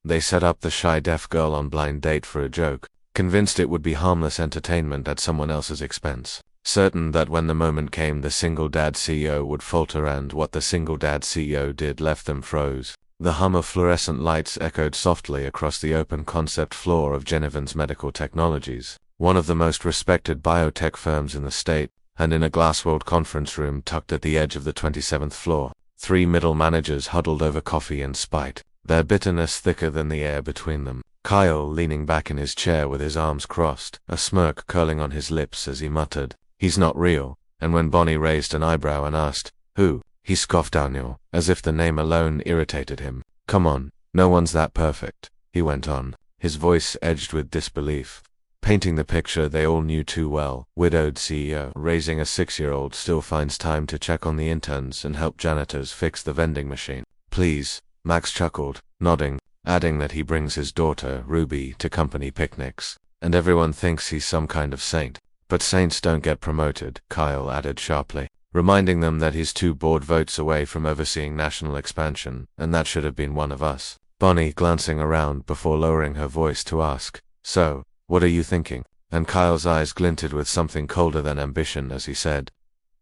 They set up the shy deaf girl on blind date for a joke, convinced it would be harmless entertainment at someone else's expense. Certain that when the moment came the single dad CEO would falter, and what the single dad CEO did left them froze. The hum of fluorescent lights echoed softly across the open concept floor of Genevans Medical Technologies, one of the most respected biotech firms in the state, and in a glass-walled conference room tucked at the edge of the 27th floor, 3 middle managers huddled over coffee in spite, their bitterness thicker than the air between them. Kyle leaning back in his chair with his arms crossed, a smirk curling on his lips as he muttered, "He's not real," and when Bonnie raised an eyebrow and asked, "Who?" he scoffed Daniel, as if the name alone irritated him. "Come on, no one's that perfect," he went on, his voice edged with disbelief, painting the picture they all knew too well. Widowed CEO raising a 6-year-old still finds time to check on the interns and help janitors fix the vending machine. "Please," Max chuckled, nodding, adding that he brings his daughter, Ruby, to company picnics, and everyone thinks he's some kind of saint. "But saints don't get promoted," Kyle added sharply, reminding them that he's 2 board votes away from overseeing national expansion, and that should have been one of us. Bonnie glancing around before lowering her voice to ask, "So, what are you thinking?" And Kyle's eyes glinted with something colder than ambition as he said,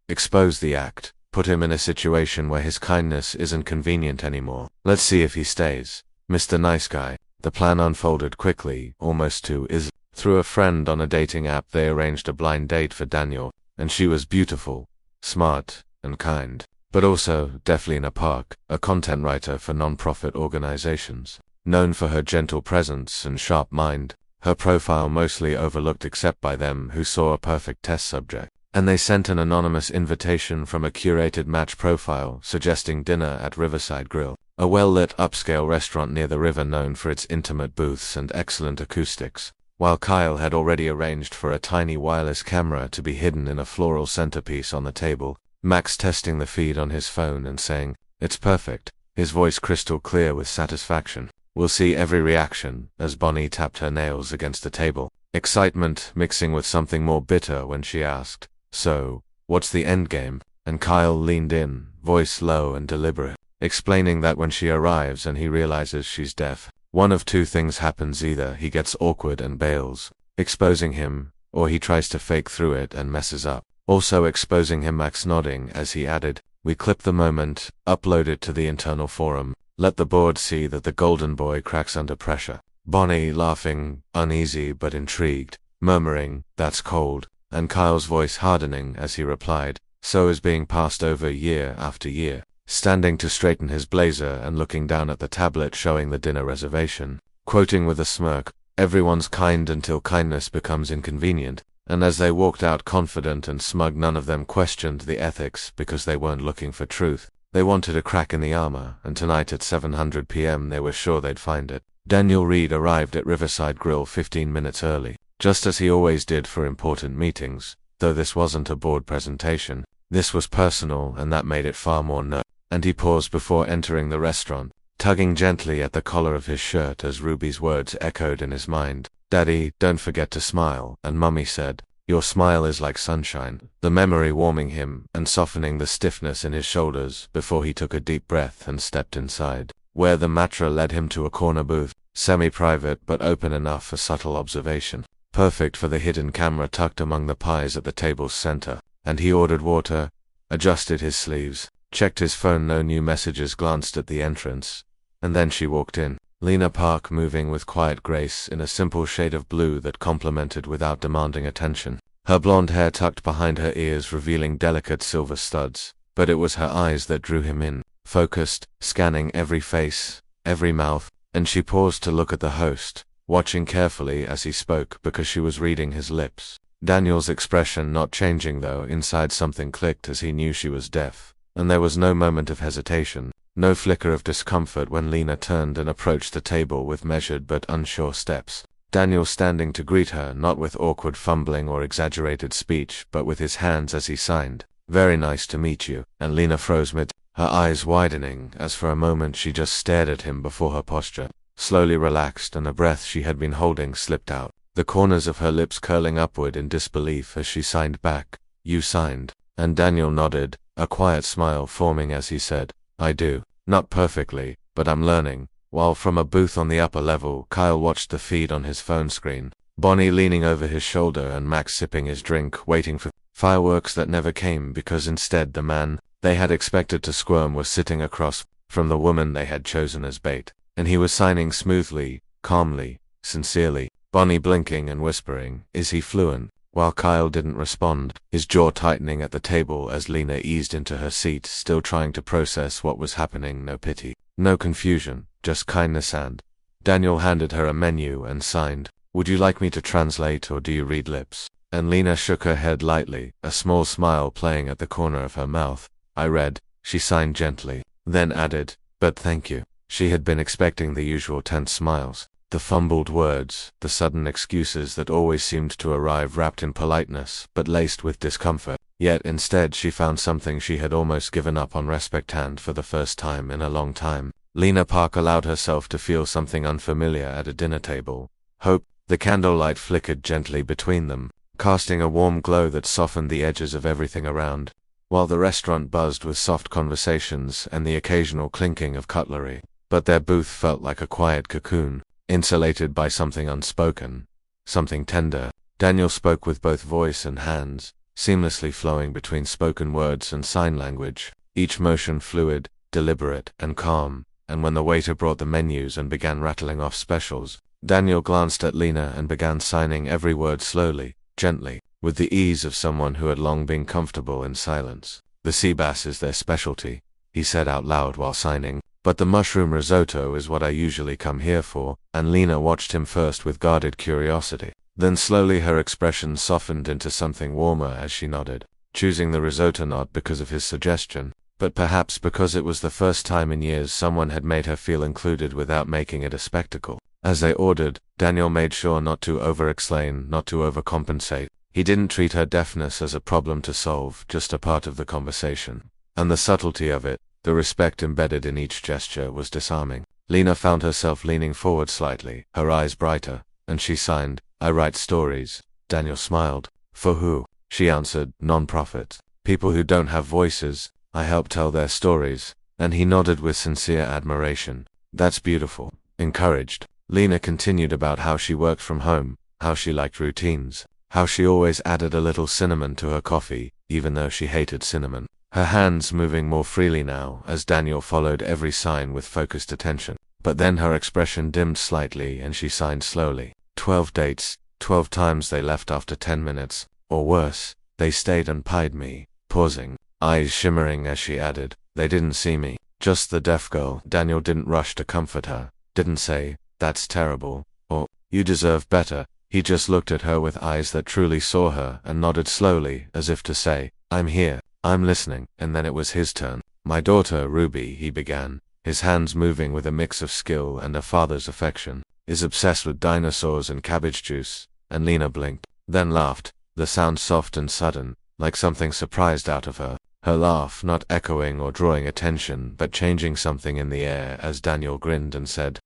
"Expose the act. Put him in a situation where his kindness isn't convenient anymore. Let's see if he stays. Mr. Nice Guy." The plan unfolded quickly, almost to is. Through a friend on a dating app they arranged a blind date for Daniel, and she was beautiful, smart, and kind, but also Deflina Park, a content writer for non-profit organizations. Known for her gentle presence and sharp mind, her profile mostly overlooked except by them who saw a perfect test subject. And they sent an anonymous invitation from a curated match profile suggesting dinner at Riverside Grill, a well-lit upscale restaurant near the river known for its intimate booths and excellent acoustics. While Kyle had already arranged for a tiny wireless camera to be hidden in a floral centerpiece on the table, Max testing the feed on his phone and saying, "It's perfect," his voice crystal clear with satisfaction. "We'll see every reaction," as Bonnie tapped her nails against the table, excitement mixing with something more bitter when she asked, "So, what's the endgame?" And Kyle leaned in, voice low and deliberate, explaining that when she arrives and he realizes she's deaf, one of 2 things happens: either he gets awkward and bails, exposing him, or he tries to fake through it and messes up. Also exposing him. Max nodding as he added, "We clip the moment, upload it to the internal forum, let the board see that the golden boy cracks under pressure." Bonnie laughing, uneasy but intrigued, murmuring, "That's cold," and Kyle's voice hardening as he replied, "So is being passed over year after year." Standing to straighten his blazer and looking down at the tablet showing the dinner reservation, quoting with a smirk, "Everyone's kind until kindness becomes inconvenient," and as they walked out confident and smug none of them questioned the ethics because they weren't looking for truth. They wanted a crack in the armor, and tonight at 7:00 p.m. they were sure they'd find it. Daniel Reed arrived at Riverside Grill 15 minutes early, just as he always did for important meetings, though this wasn't a board presentation. This was personal, and that made it far more nerve. And he paused before entering the restaurant, tugging gently at the collar of his shirt as Ruby's words echoed in his mind. "Daddy, don't forget to smile," and Mummy said, "Your smile is like sunshine," the memory warming him and softening the stiffness in his shoulders before he took a deep breath and stepped inside, where the matra led him to a corner booth, semi-private but open enough for subtle observation, perfect for the hidden camera tucked among the pies at the table's center. And he ordered water, adjusted his sleeves, checked his phone, no new messages, glanced at the entrance, and then she walked in. Lena Park moving with quiet grace in a simple shade of blue that complemented without demanding attention. Her blonde hair tucked behind her ears revealing delicate silver studs, but it was her eyes that drew him in, focused, scanning every face, every mouth, and she paused to look at the host, watching carefully as he spoke because she was reading his lips. Daniel's expression not changing though, inside something clicked as he knew she was deaf. And there was no moment of hesitation, no flicker of discomfort when Lena turned and approached the table with measured but unsure steps. Daniel standing to greet her, not with awkward fumbling or exaggerated speech, but with his hands as he signed, "Very nice to meet you," and Lena froze mid, her eyes widening as for a moment she just stared at him before her posture slowly relaxed and a breath she had been holding slipped out, the corners of her lips curling upward in disbelief as she signed back, "You signed," and Daniel nodded, a quiet smile forming as he said, "I do. Not perfectly, but I'm learning." while from a booth on the upper level, Kyle watched the feed on his phone screen. Bonnie leaning over his shoulder and Max sipping his drink, waiting for fireworks that never came because instead the man they had expected to squirm was sitting across from the woman they had chosen as bait, and he was signing smoothly, calmly, sincerely. Bonnie blinking and whispering, "Is he fluent?" While Kyle didn't respond, his jaw tightening at the table as Lena eased into her seat, still trying to process what was happening. No pity, no confusion, just kindness. And Daniel handed her a menu and signed, "Would you like me to translate or do you read lips?" And Lena shook her head lightly, a small smile playing at the corner of her mouth. "I read," she signed gently, then added, "But thank you." She had been expecting the usual tense smiles, the fumbled words, the sudden excuses that always seemed to arrive wrapped in politeness but laced with discomfort. Yet instead she found something she had almost given up on: respect, and for the first time in a long time, Lena Park allowed herself to feel something unfamiliar at a dinner table. Hope. The candlelight flickered gently between them, casting a warm glow that softened the edges of everything around, while the restaurant buzzed with soft conversations and the occasional clinking of cutlery. But their booth felt like a quiet cocoon, insulated by something unspoken, something tender. Daniel spoke with both voice and hands, seamlessly flowing between spoken words and sign language, each motion fluid, deliberate, and calm. And when the waiter brought the menus and began rattling off specials, Daniel glanced at Lena and began signing every word slowly, gently, with the ease of someone who had long been comfortable in silence. "The sea bass is their specialty," he said out loud while signing, "but the mushroom risotto is what I usually come here for." And Lena watched him first with guarded curiosity. Then slowly her expression softened into something warmer as she nodded, choosing the risotto not because of his suggestion, but perhaps because it was the first time in years someone had made her feel included without making it a spectacle. As they ordered, Daniel made sure not to over-explain, not to overcompensate. He didn't treat her deafness as a problem to solve, just a part of the conversation. And the subtlety of it, the respect embedded in each gesture, was disarming. Lena found herself leaning forward slightly, her eyes brighter, and she signed, "I write stories." Daniel smiled. "For who?" She answered, "Non-profit. People who don't have voices. I help tell their stories." And he nodded with sincere admiration. "That's beautiful." Encouraged, Lena continued about how she worked from home, how she liked routines, how she always added a little cinnamon to her coffee, even though she hated cinnamon. Her hands moving more freely now, as Daniel followed every sign with focused attention. But then her expression dimmed slightly and she signed slowly. 12 dates, 12 times they left after 10 minutes, or worse, they stayed and pied me, pausing, eyes shimmering as she added, "They didn't see me, just the deaf girl." Daniel didn't rush to comfort her, didn't say, "That's terrible," or "You deserve better." He just looked at her with eyes that truly saw her and nodded slowly, as if to say, "I'm here, I'm listening." And then it was his turn. "My daughter, Ruby," he began, his hands moving with a mix of skill and a father's affection, "is obsessed with dinosaurs and cabbage juice." And Lena blinked, then laughed, the sound soft and sudden, like something surprised out of her. Her laugh not echoing or drawing attention, but changing something in the air as Daniel grinned and said,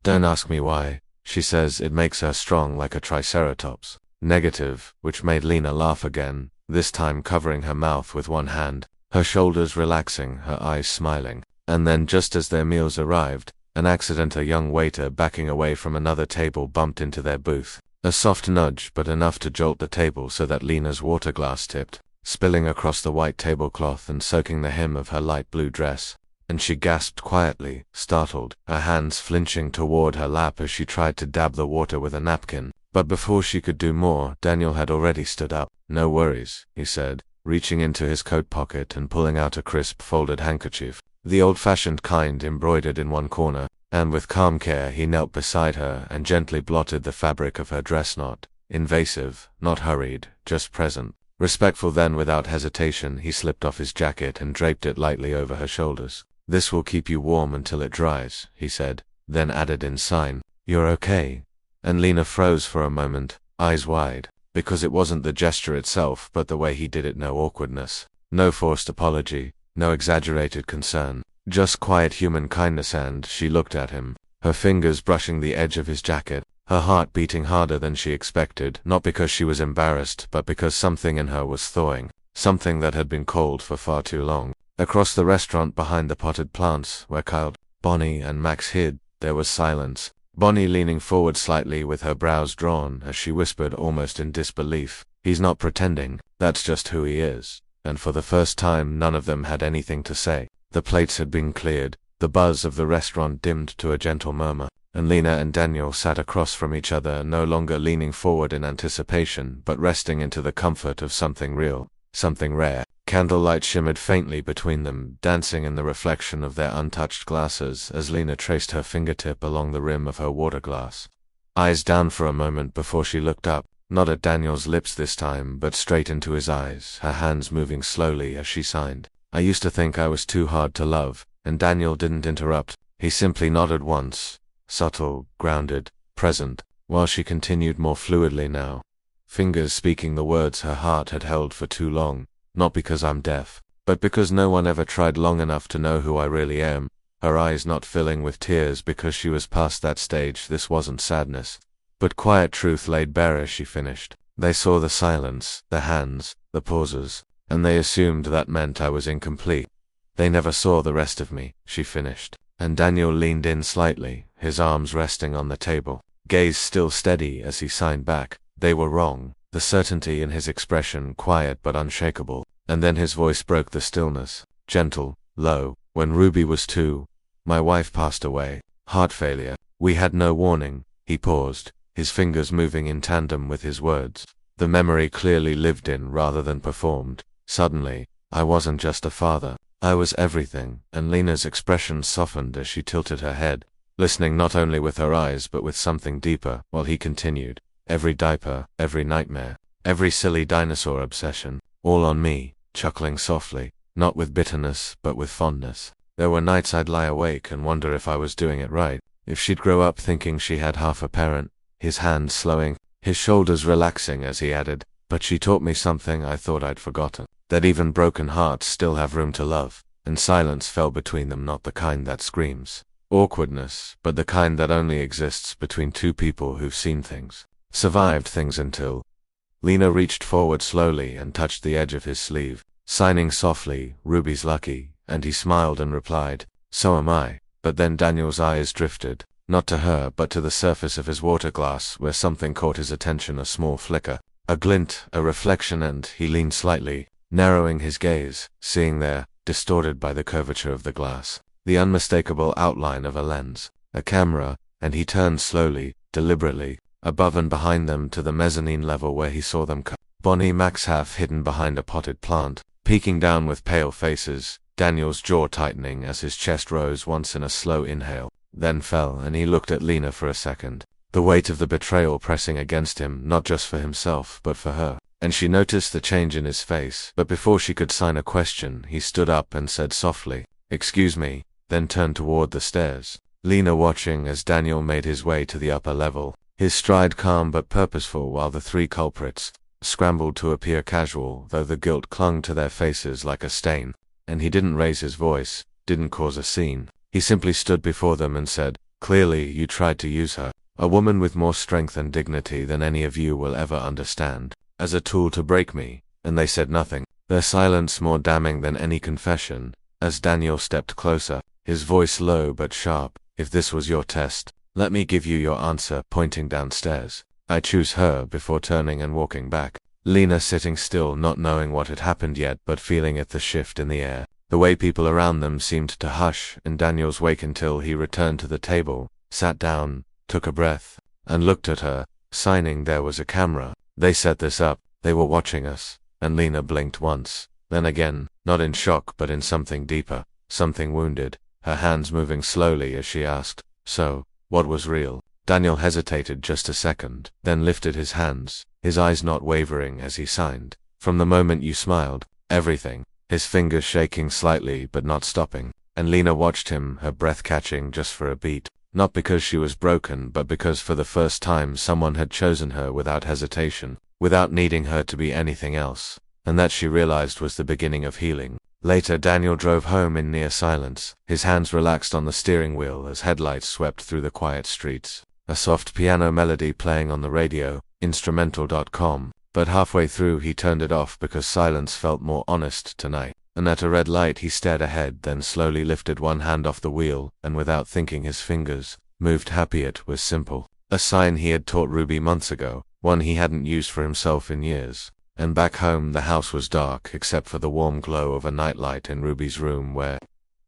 "Don't ask me why. She says it makes her strong like a triceratops." Negative, which made Lena laugh again, this time covering her mouth with one hand, her shoulders relaxing, her eyes smiling. And then just as their meals arrived, an accident: a young waiter backing away from another table bumped into their booth. A soft nudge, but enough to jolt the table so that Lena's water glass tipped, spilling across the white tablecloth and soaking the hem of her light blue dress. And she gasped quietly, startled, her hands flinching toward her lap as she tried to dab the water with a napkin. But before she could do more, Daniel had already stood up. "No worries," he said, reaching into his coat pocket and pulling out a crisp folded handkerchief, the old-fashioned kind embroidered in one corner, and with calm care he knelt beside her and gently blotted the fabric of her dress knot. Invasive, not hurried, just present. Respectful. Then without hesitation he slipped off his jacket and draped it lightly over her shoulders. "This will keep you warm until it dries," he said, then added in sign, "You're okay." And Lena froze for a moment, eyes wide, because it wasn't the gesture itself but the way he did it. No awkwardness, no forced apology, no exaggerated concern, just quiet human kindness. And she looked at him, her fingers brushing the edge of his jacket, her heart beating harder than she expected, not because she was embarrassed but because something in her was thawing, something that had been cold for far too long. Across the restaurant behind the potted plants, where Kyle Bonnie and Max hid. There was silence. Bonnie leaning forward slightly with her brows drawn as she whispered almost in disbelief, "He's not pretending, that's just who he is." And for the first time none of them had anything to say. The plates had been cleared, the buzz of the restaurant dimmed to a gentle murmur, and Lena and Daniel sat across from each other, no longer leaning forward in anticipation, but resting into the comfort of something real, something rare. Candlelight shimmered faintly between them, dancing in the reflection of their untouched glasses as Lena traced her fingertip along the rim of her water glass. Eyes down for a moment before she looked up, not at Daniel's lips this time, but straight into his eyes, her hands moving slowly as she signed. "I used to think I was too hard to love," and Daniel didn't interrupt. He simply nodded once, subtle, grounded, present, while she continued more fluidly now, fingers speaking the words her heart had held for too long. "Not because I'm deaf, but because no one ever tried long enough to know who I really am." Her eyes not filling with tears because she was past that stage. This wasn't sadness, but quiet truth laid bare as she finished. They saw the silence, the hands, the pauses, and they assumed that meant I was incomplete. "They never saw the rest of me," she finished, and Daniel leaned in slightly, his arms resting on the table, gaze still steady as he signed back. They were wrong. The certainty in his expression quiet but unshakable, and then his voice broke the stillness, gentle, low. "When Ruby was 2, my wife passed away. Heart failure. We had no warning." He paused, his fingers moving in tandem with his words. The memory clearly lived in rather than performed. Suddenly, I wasn't just a father. I was everything, and Lena's expression softened as she tilted her head, listening not only with her eyes but with something deeper, while he continued. "Every diaper, every nightmare, every silly dinosaur obsession, all on me," chuckling softly, not with bitterness but with fondness. "There were nights I'd lie awake and wonder if I was doing it right, if she'd grow up thinking she had half a parent." His hand slowing, his shoulders relaxing as he added, "But she taught me something I thought I'd forgotten, that even broken hearts still have room to love." And silence fell between them, not the kind that screams awkwardness, but the kind that only exists between two people who've seen things, survived things until. Lena reached forward slowly and touched the edge of his sleeve, signing softly, "Ruby's lucky," and he smiled and replied, "So am I." But then Daniel's eyes drifted, not to her but to the surface of his water glass where something caught his attention, a small flicker, a glint, a reflection, and he leaned slightly, narrowing his gaze, seeing there, distorted by the curvature of the glass, the unmistakable outline of a lens, a camera, and he turned slowly, deliberately, above and behind them to the mezzanine level where he saw them come. Bonnie, Max half hidden behind a potted plant, peeking down with pale faces, Daniel's jaw tightening as his chest rose once in a slow inhale, then fell, and he looked at Lena for a second, the weight of the betrayal pressing against him, not just for himself but for her. And she noticed the change in his face, but before she could sign a question, he stood up and said softly, "Excuse me," then turned toward the stairs. Lena watching as Daniel made his way to the upper level, his stride calm but purposeful, while the three culprits scrambled to appear casual, though the guilt clung to their faces like a stain. And he didn't raise his voice, didn't cause a scene. He simply stood before them and said, "Clearly you tried to use her, a woman with more strength and dignity than any of you will ever understand, as a tool to break me." And they said nothing, their silence more damning than any confession, as Daniel stepped closer, his voice low but sharp. "If this was your test, let me give you your answer," pointing downstairs. "I choose her," before turning and walking back. Lena sitting still, not knowing what had happened yet but feeling it, the shift in the air, the way people around them seemed to hush in Daniel's wake until he returned to the table, sat down, took a breath, and looked at her, signing there was a camera. "They set this up, they were watching us," and Lena blinked once, then again, not in shock but in something deeper, something wounded, her hands moving slowly as she asked, "So, what was real?" Daniel hesitated just a second, then lifted his hands, his eyes not wavering as he signed, "From the moment you smiled, everything," his fingers shaking slightly but not stopping, and Lena watched him, her breath catching just for a beat, not because she was broken but because for the first time someone had chosen her without hesitation, without needing her to be anything else, and that she realized was the beginning of healing. Later Daniel drove home in near silence, his hands relaxed on the steering wheel as headlights swept through the quiet streets. A soft piano melody playing on the radio, instrumental.com, but halfway through he turned it off because silence felt more honest tonight. and at a red light he stared ahead, then slowly lifted one hand off the wheel, and without thinking his fingers moved. Happy. It was simple. A sign he had taught Ruby months ago, one he hadn't used for himself in years. And back home the house was dark except for the warm glow of a nightlight in Ruby's room, where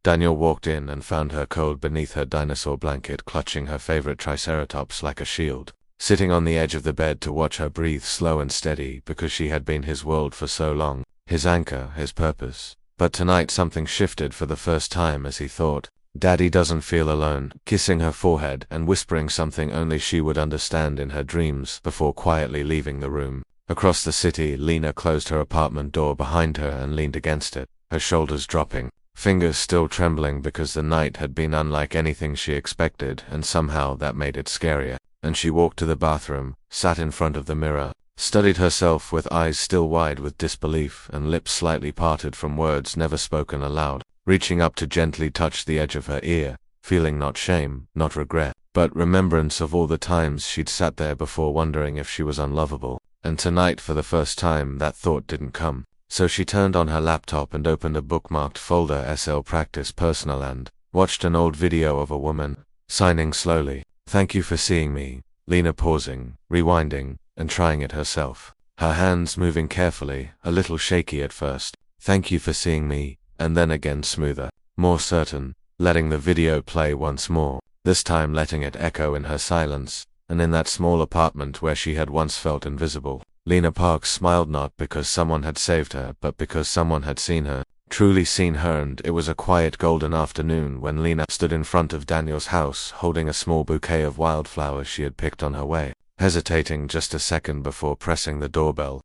Daniel walked in and found her cold beneath her dinosaur blanket, clutching her favorite triceratops like a shield, sitting on the edge of the bed to watch her breathe slow and steady because she had been his world for so long, his anchor, his purpose. But tonight something shifted for the first time as he thought, "Daddy doesn't feel alone," kissing her forehead and whispering something only she would understand in her dreams before quietly leaving the room. Across the city, Lena closed her apartment door behind her and leaned against it, her shoulders dropping, fingers still trembling because the night had been unlike anything she expected, and somehow that made it scarier. And she walked to the bathroom, sat in front of the mirror, studied herself with eyes still wide with disbelief and lips slightly parted from words never spoken aloud, reaching up to gently touch the edge of her ear, feeling not shame, not regret, but remembrance of all the times she'd sat there before wondering if she was unlovable. And tonight for the first time that thought didn't come. So she turned on her laptop and opened a bookmarked folder, SL Practice Personal, and watched an old video of a woman signing slowly. "Thank you for seeing me." Lena pausing, rewinding, and trying it herself. Her hands moving carefully, a little shaky at first. "Thank you for seeing me," and then again smoother, more certain, letting the video play once more, this time letting it echo in her silence. And in that small apartment where she had once felt invisible, Lena Parks smiled, not because someone had saved her, but because someone had seen her, truly seen her. And it was a quiet golden afternoon when Lena stood in front of Daniel's house holding a small bouquet of wildflowers she had picked on her way, hesitating just a second before pressing the doorbell,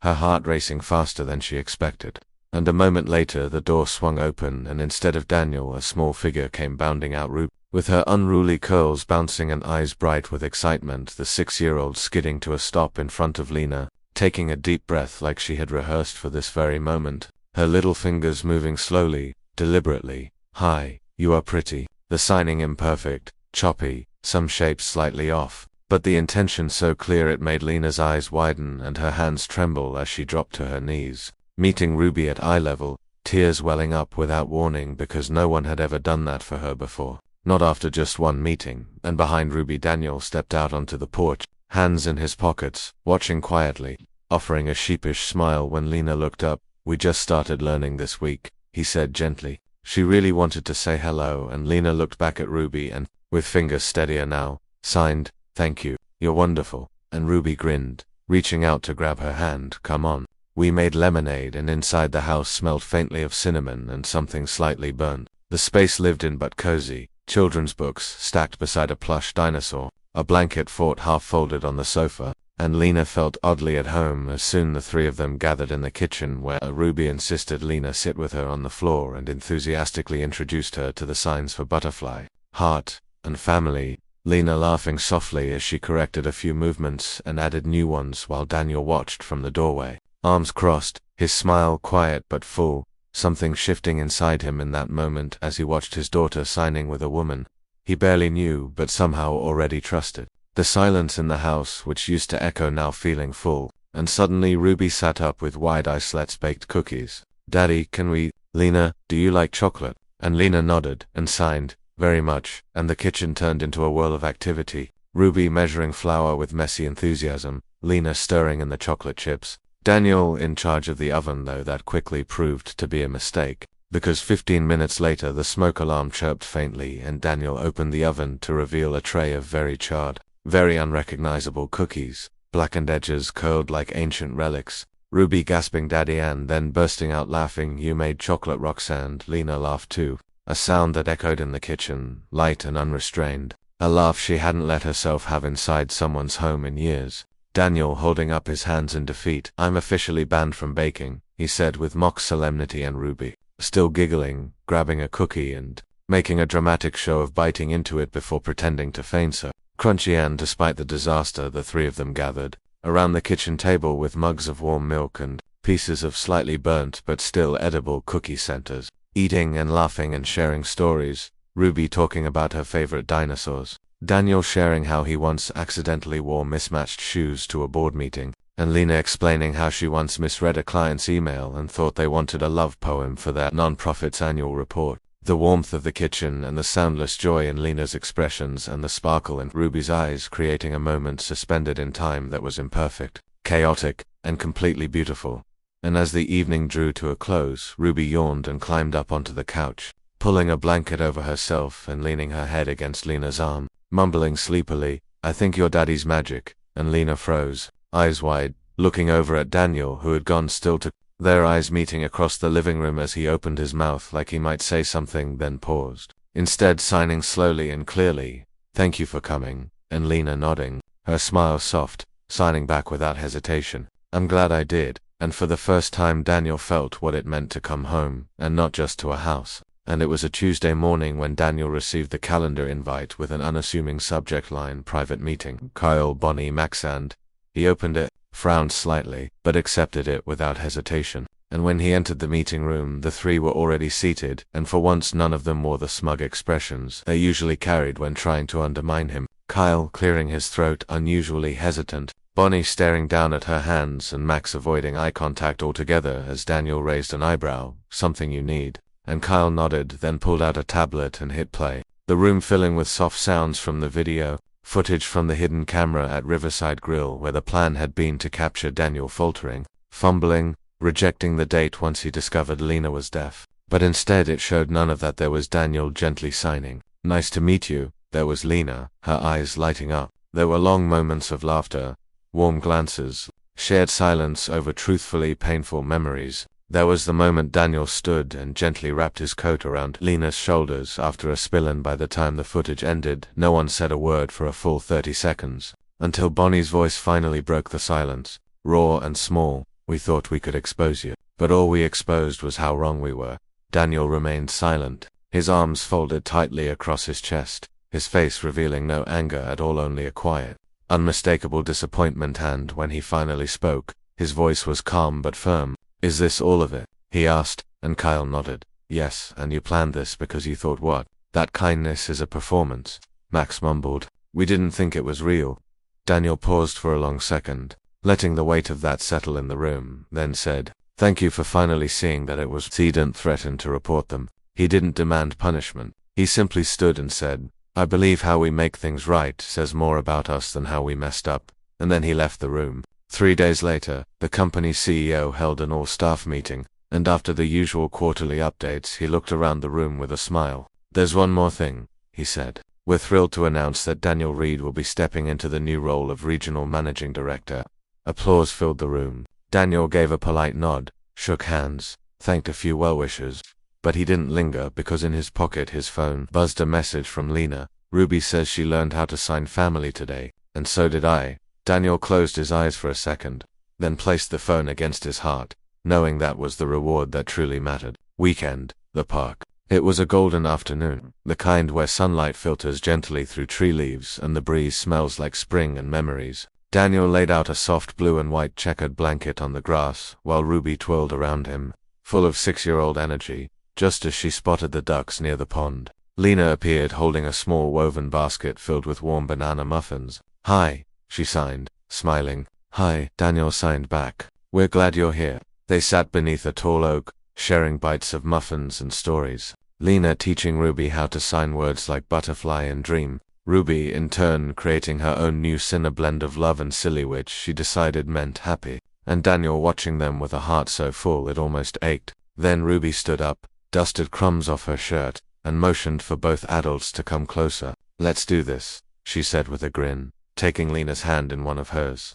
her heart racing faster than she expected. And a moment later the door swung open, and instead of Daniel a small figure came bounding out, Ruby, with her unruly curls bouncing and eyes bright with excitement, the 6-year-old skidding to a stop in front of Lena, taking a deep breath like she had rehearsed for this very moment, her little fingers moving slowly, deliberately. "Hi, you are pretty." The signing imperfect, choppy, some shapes slightly off, but the intention so clear it made Lena's eyes widen and her hands tremble as she dropped to her knees, meeting Ruby at eye level, tears welling up without warning because no one had ever done that for her before. Not after just one meeting. And behind Ruby, Daniel stepped out onto the porch, hands in his pockets, watching quietly, offering a sheepish smile when Lena looked up. "We just started learning this week," he said gently. She really wanted to say hello, and Lena looked back at Ruby and, with fingers steadier now, signed, "Thank you, you're wonderful." And Ruby grinned, reaching out to grab her hand. "Come on." We made lemonade, and inside the house smelled faintly of cinnamon and something slightly burnt. The space lived in but cozy. Children's books stacked beside a plush dinosaur, a blanket fort half folded on the sofa, and Lena felt oddly at home as soon the three of them gathered in the kitchen, where Ruby insisted Lena sit with her on the floor and enthusiastically introduced her to the signs for butterfly, heart, and family, Lena laughing softly as she corrected a few movements and added new ones while Daniel watched from the doorway, arms crossed, his smile quiet but full, something shifting inside him in that moment as he watched his daughter signing with a woman he barely knew but somehow already trusted. The silence in the house, which used to echo, now feeling full, and suddenly Ruby sat up with wide eyes. "Let's baked cookies. Daddy, can we?" "Lena, do you like chocolate?" And Lena nodded and signed, "Very much," and the kitchen turned into a whirl of activity, Ruby measuring flour with messy enthusiasm, Lena stirring in the chocolate chips, Daniel in charge of the oven, though that quickly proved to be a mistake, because 15 minutes later the smoke alarm chirped faintly and Daniel opened the oven to reveal a tray of very charred, very unrecognizable cookies, blackened edges curled like ancient relics, Ruby gasping "Daddy," and then bursting out laughing. "You made chocolate rocks," and Lena laughed too, a sound that echoed in the kitchen, light and unrestrained, a laugh she hadn't let herself have inside someone's home in years. Daniel holding up his hands in defeat. "I'm officially banned from baking," he said with mock solemnity, and Ruby, still giggling, grabbing a cookie and making a dramatic show of biting into it before pretending to feign so crunchy. And despite the disaster, the three of them gathered around the kitchen table with mugs of warm milk and pieces of slightly burnt but still edible cookie centers, eating and laughing and sharing stories, Ruby talking about her favorite dinosaurs, Daniel sharing how he once accidentally wore mismatched shoes to a board meeting, and Lena explaining how she once misread a client's email and thought they wanted a love poem for their nonprofit's annual report. The warmth of the kitchen and the soundless joy in Lena's expressions and the sparkle in Ruby's eyes creating a moment suspended in time that was imperfect, chaotic, and completely beautiful. And as the evening drew to a close, Ruby yawned and climbed up onto the couch, pulling a blanket over herself and leaning her head against Lena's arm, mumbling sleepily, "I think your daddy's magic," and Lena froze, eyes wide, looking over at Daniel, who had gone still to their eyes meeting across the living room as he opened his mouth like he might say something, then paused, instead signing slowly and clearly, "Thank you for coming," and Lena nodding, her smile soft, signing back without hesitation, "I'm glad I did," and for the first time Daniel felt what it meant to come home, and not just to a house. And it was a Tuesday morning when Daniel received the calendar invite with an unassuming subject line, "Private Meeting, Kyle, Bonnie, Max," and he opened it, frowned slightly, but accepted it without hesitation. And when he entered the meeting room, the three were already seated, and for once none of them wore the smug expressions they usually carried when trying to undermine him. Kyle clearing his throat, unusually hesitant, Bonnie staring down at her hands, and Max avoiding eye contact altogether as Daniel raised an eyebrow, "Something you need?" And Kyle nodded, then pulled out a tablet and hit play. The room filling with soft sounds from the video, footage from the hidden camera at Riverside Grill where the plan had been to capture Daniel faltering, fumbling, rejecting the date once he discovered Lena was deaf. But instead it showed none of that. There was Daniel gently signing, "Nice to meet you." There was Lena, her eyes lighting up. There were long moments of laughter, warm glances, shared silence over truthfully painful memories. There was the moment Daniel stood and gently wrapped his coat around Lena's shoulders after a spill, and by the time the footage ended, no one said a word for a full 30 seconds, until Bonnie's voice finally broke the silence, raw and small. "We thought we could expose you, but all we exposed was how wrong we were." Daniel remained silent, his arms folded tightly across his chest, his face revealing no anger at all, only a quiet, unmistakable disappointment, and when he finally spoke, his voice was calm but firm. "Is this all of it?" he asked, and Kyle nodded. "Yes, and you planned this because you thought what? That kindness is a performance?" Max mumbled. "We didn't think it was real." Daniel paused for a long second, letting the weight of that settle in the room, then said, "Thank you for finally seeing that it was." He didn't threaten to report them. He didn't demand punishment. He simply stood and said, "I believe how we make things right says more about us than how we messed up," and then he left the room. 3 days later, the company's CEO held an all-staff meeting, and after the usual quarterly updates, he looked around the room with a smile. "There's one more thing," he said. "We're thrilled to announce that Daniel Reed will be stepping into the new role of Regional Managing Director." Applause filled the room. Daniel gave a polite nod, shook hands, thanked a few well-wishers, but he didn't linger because in his pocket his phone buzzed a message from Lena. "Ruby says she learned how to sign family today, and so did I." Daniel closed his eyes for a second, then placed the phone against his heart, knowing that was the reward that truly mattered. Weekend, the park. It was a golden afternoon, the kind where sunlight filters gently through tree leaves and the breeze smells like spring and memories. Daniel laid out a soft blue and white checkered blanket on the grass, while Ruby twirled around him, full of 6-year-old energy, just as she spotted the ducks near the pond. Lena appeared holding a small woven basket filled with warm banana muffins. "Hi," she signed, smiling. "Hi," Daniel signed back. "We're glad you're here." They sat beneath a tall oak, sharing bites of muffins and stories. Lena teaching Ruby how to sign words like butterfly and dream. Ruby, in turn, creating her own new sinner blend of love and silly, which she decided meant happy. And Daniel watching them with a heart so full it almost ached. Then Ruby stood up, dusted crumbs off her shirt, and motioned for both adults to come closer. "Let's do this," she said with a grin, taking Lena's hand in one of hers,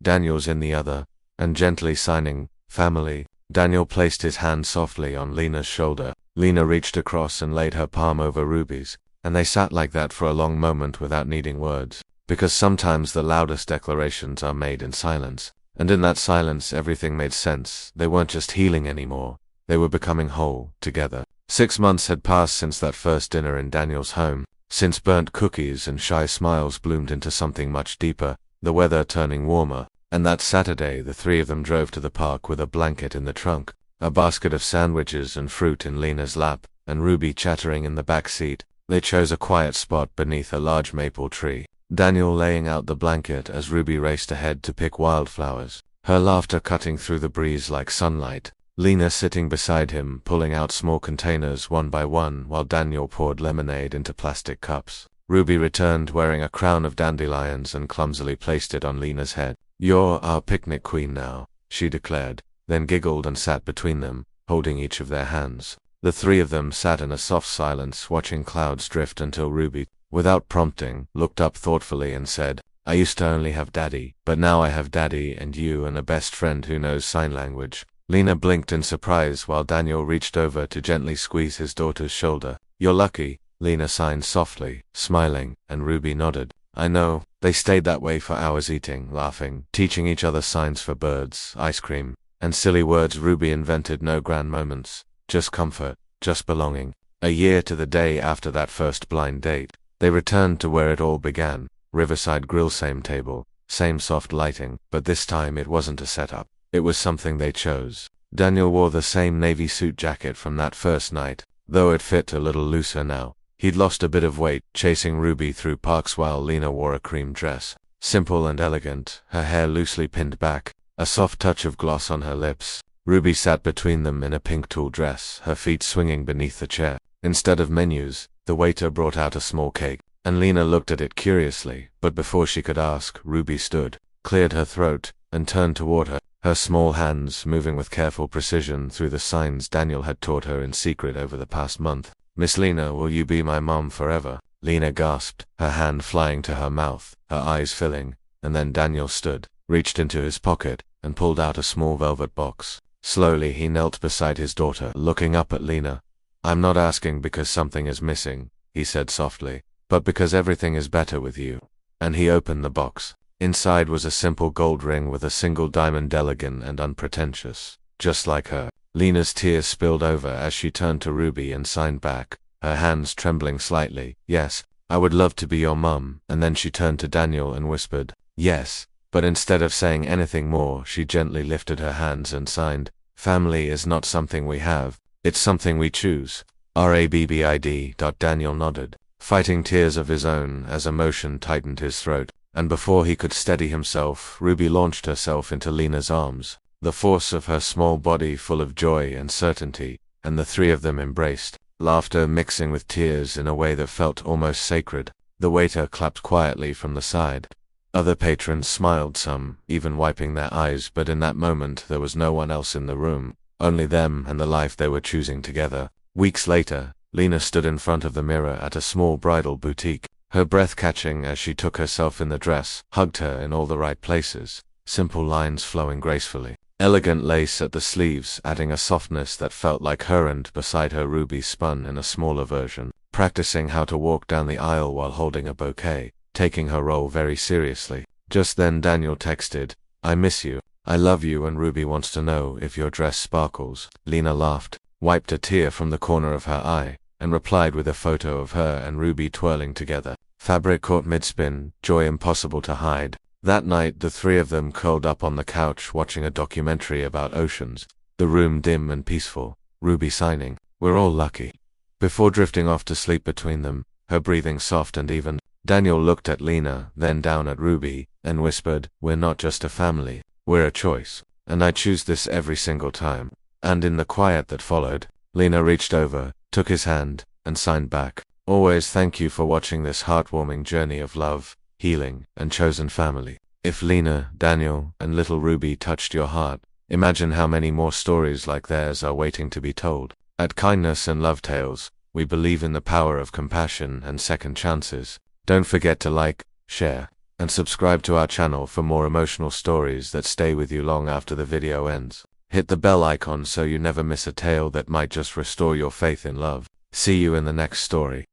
Daniel's in the other, and gently signing, "Family." Daniel placed his hand softly on Lena's shoulder. Lena reached across and laid her palm over Ruby's, and they sat like that for a long moment without needing words, because sometimes the loudest declarations are made in silence, and in that silence everything made sense. They weren't just healing anymore, they were becoming whole, together. 6 months had passed since that first dinner in Daniel's home, since burnt cookies and shy smiles bloomed into something much deeper, the weather turning warmer, and that Saturday the three of them drove to the park with a blanket in the trunk, a basket of sandwiches and fruit in Lena's lap, and Ruby chattering in the back seat. They chose a quiet spot beneath a large maple tree. Daniel laying out the blanket as Ruby raced ahead to pick wildflowers, her laughter cutting through the breeze like sunlight. Lena sitting beside him, pulling out small containers one by one while Daniel poured lemonade into plastic cups. Ruby returned wearing a crown of dandelions and clumsily placed it on Lena's head. "You're our picnic queen now," she declared, then giggled and sat between them, holding each of their hands. The three of them sat in a soft silence, watching clouds drift until Ruby, without prompting, looked up thoughtfully and said, "I used to only have Daddy, but now I have Daddy and you and a best friend who knows sign language." Lena blinked in surprise while Daniel reached over to gently squeeze his daughter's shoulder. "You're lucky," Lena signed softly, smiling, and Ruby nodded. "I know." They stayed that way for hours eating, laughing, teaching each other signs for birds, ice cream, and silly words Ruby invented. No grand moments, just comfort, just belonging. A year to the day after that first blind date, they returned to where it all began. Riverside Grill, same table, same soft lighting, but this time it wasn't a setup. It was something they chose. Daniel wore the same navy suit jacket from that first night, though it fit a little looser now. He'd lost a bit of weight, chasing Ruby through parks while Lena wore a cream dress. Simple and elegant, her hair loosely pinned back, a soft touch of gloss on her lips. Ruby sat between them in a pink tulle dress, her feet swinging beneath the chair. Instead of menus, the waiter brought out a small cake, and Lena looked at it curiously, but before she could ask, Ruby stood, cleared her throat, and turned toward her, her small hands moving with careful precision through the signs Daniel had taught her in secret over the past month. "Miss Lena, will you be my mom forever?" Lena gasped, her hand flying to her mouth, her eyes filling, and then Daniel stood, reached into his pocket, and pulled out a small velvet box. Slowly he knelt beside his daughter, looking up at Lena. "I'm not asking because something is missing," he said softly, "but because everything is better with you." And he opened the box. Inside was a simple gold ring with a single diamond, elegant and unpretentious, just like her. Lena's tears spilled over as she turned to Ruby and signed back, her hands trembling slightly. "Yes, I would love to be your mum." And then she turned to Daniel and whispered, "Yes." But instead of saying anything more, she gently lifted her hands and signed, "Family is not something we have, it's something we choose." RABBID. Daniel nodded, fighting tears of his own as emotion tightened his throat. And before he could steady himself, Ruby launched herself into Lena's arms, the force of her small body full of joy and certainty, and the three of them embraced, laughter mixing with tears in a way that felt almost sacred. The waiter clapped quietly from the side. Other patrons smiled, some even wiping their eyes, but in that moment there was no one else in the room, only them and the life they were choosing together. Weeks later, Lena stood in front of the mirror at a small bridal boutique, her breath catching as she took herself in the dress, hugged her in all the right places, simple lines flowing gracefully, elegant lace at the sleeves adding a softness that felt like her, and beside her Ruby spun in a smaller version, practicing how to walk down the aisle while holding a bouquet, taking her role very seriously. Just then Daniel texted, "I miss you, I love you, and Ruby wants to know if your dress sparkles." Lena laughed, wiped a tear from the corner of her eye, and replied with a photo of her and Ruby twirling together. Fabric caught mid-spin, joy impossible to hide. That night the three of them curled up on the couch watching a documentary about oceans, the room dim and peaceful, Ruby signing, "We're all lucky." Before drifting off to sleep between them, her breathing soft and even, Daniel looked at Lena, then down at Ruby, and whispered, "We're not just a family, we're a choice, and I choose this every single time." And in the quiet that followed, Lena reached over, took his hand, and signed back, "Always thank you for watching this heartwarming journey of love, healing, and chosen family." If Lena, Daniel, and little Ruby touched your heart, imagine how many more stories like theirs are waiting to be told. At Kindness and Love Tales, we believe in the power of compassion and second chances. Don't forget to like, share, and subscribe to our channel for more emotional stories that stay with you long after the video ends. Hit the bell icon so you never miss a tale that might just restore your faith in love. See you in the next story.